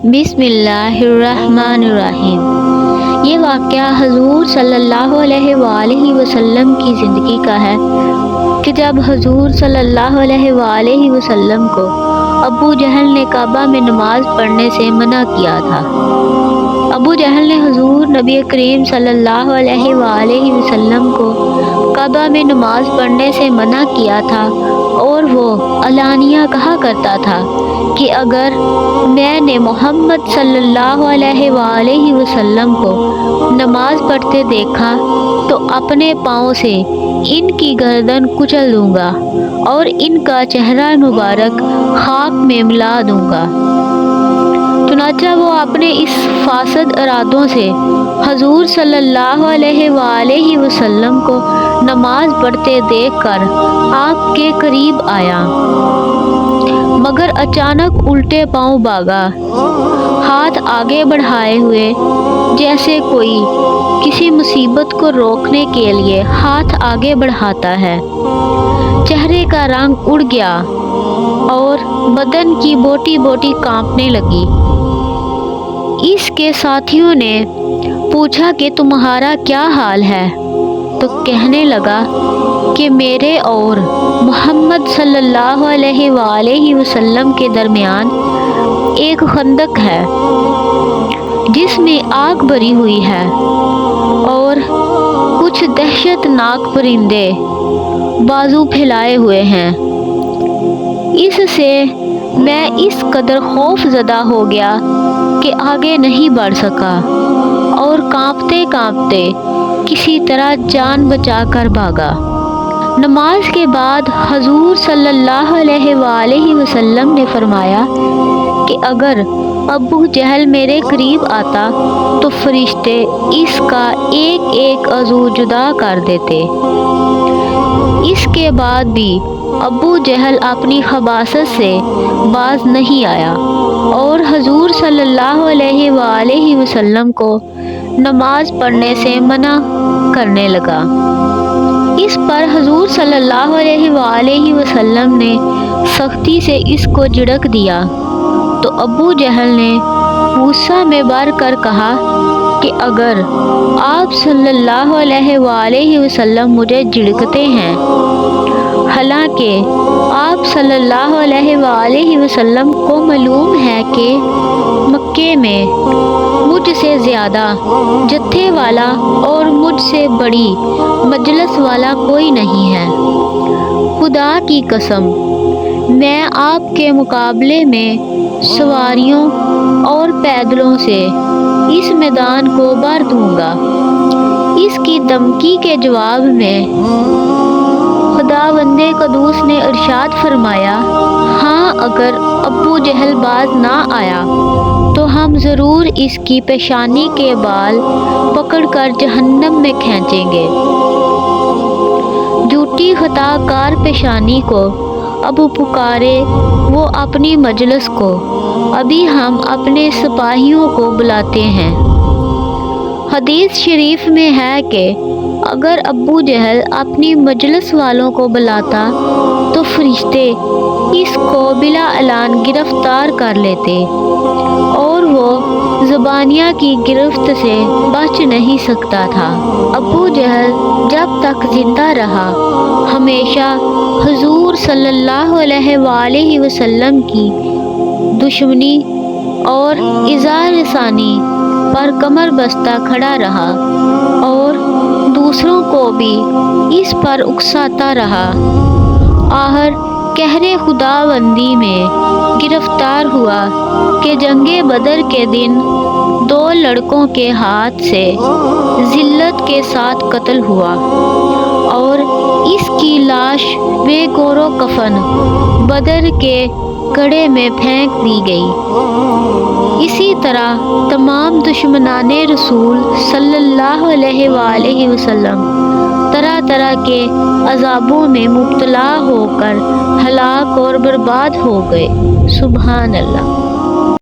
बिस्मिल्लाहिर्रहमानिर्रहीम। ये वाक़या हजूर सल्लल्लाहु अलैहि वसल्लम की ज़िंदगी का है कि जब हजूर सल्लल्लाहु अलैहि वसल्लम को अबू जहल ने काबा में नमाज पढ़ने से मना किया था। अबू जहल ने हजूर नबी करीम सल्लल्लाहु अलैहि वसल्लम को काबा में नमाज पढ़ने से मना किया था और वो अलानिया कहा करता था कि अगर मैंने मोहम्मद सल्लल्लाहु अलैहि वसल्लम को नमाज पढ़ते देखा तो अपने पाँव से इनकी गर्दन कुचल दूंगा और इनका चेहरा मुबारक खाक में मिला दूंगा। चुनांचे वो अपने इस फासद इरादों से हजूर सल्लल्लाहु अलैहि वसल्लम को नमाज पढ़ते देखकर आपके करीब आया, मगर अचानक उल्टे पांव भागा, हाथ आगे बढ़ाए हुए जैसे कोई किसी मुसीबत को रोकने के लिए हाथ आगे बढ़ाता है। चेहरे का रंग उड़ गया और बदन की बोटी बोटी कांपने लगी। इसके साथियों ने पूछा कि तुम्हारा क्या हाल है, तो कहने लगा कि मेरे और मोहम्मद सल्लल्लाहु अलैहि वसल्लम के दरमियान एक खंदक है जिसमें आग भरी हुई है और कुछ दहशतनाक परिंदे बाजू फैलाए हुए हैं। इससे मैं इस कदर खौफजदा हो गया कि आगे नहीं बढ़ सका और कांपते कांपते किसी तरह जान बचाकर भागा। नमाज के बाद हजूर सल्लल्लाहु अलैहि वसल्लम ने फरमाया कि अगर अबू जहल मेरे करीब आता तो फरिश्ते इसका एक एक अज़ू जुदा कर देते। इसके बाद भी अबू जहल अपनी खबासत से बाज नहीं आया और हजूर सल्लल्लाहु अलैहि वसल्लम को नमाज पढ़ने से मना करने लगा। इस पर हजूर सल्लल्लाहु अलैहि वसल्लम ने सख्ती से इसको झिड़क दिया तो अबू जहल ने गुस्सा में भर कर कहा कि अगर आप सल्लल्लाहु अलैहि वसल्लम मुझे झिड़कते हैं, हालांकि आप सल्लल्लाहु अलैहि वसल्लम को मालूम है कि मक्के में मुझसे ज़्यादा जत्थे वाला और मुझसे बड़ी मजलिस वाला कोई नहीं है, खुदा की कसम मैं आपके मुकाबले में सवारियों और पैदलों से इस मैदान को भर दूंगा। इसकी धमकी के जवाब में खुदावंदे कदूस ने इरशाद फरमाया, हाँ अगर अबू जहल बाज ना आया तो हम ज़रूर इसकी पेशानी के बाल पकड़कर जहन्नम में खींचेंगे। झूठी खताकार पेशानी को अब पुकारे वो अपनी मजलिस को, अभी हम अपने सिपाहियों को बुलाते हैं। हदीस शरीफ में है कि अगर अबू जहल अपनी मजलिस वालों को बुलाता तो फरिश्ते इसको बिला ऐलान गिरफ्तार कर लेते और वो ज़बानिया की गिरफ्त से बच नहीं सकता था। अबू जहल जब तक जिंदा रहा हमेशा हुजूर सल्लल्लाहु अलैहि वसल्लम की दुश्मनी और इज़ार-ए-सानी पर कमर बस्ता खड़ा रहा और दूसरों को भी इस पर उकसाता रहा। आहर कहरे खुदाबंदी में गिरफ्तार हुआ कि जंगे बदर के दिन 2 लड़कों के हाथ से जिल्लत के साथ कत्ल हुआ और इसकी लाश बेगोरो कफन बदर के गड्ढे में फेंक दी गई। इसी तरह तमाम दुश्मनाने रसूल सल्लल्लाहु अलैहि वसल्लम तरह तरह के अज़ाबों में मुब्तला होकर हलाक और बर्बाद हो गए। सुभान अल्लाह।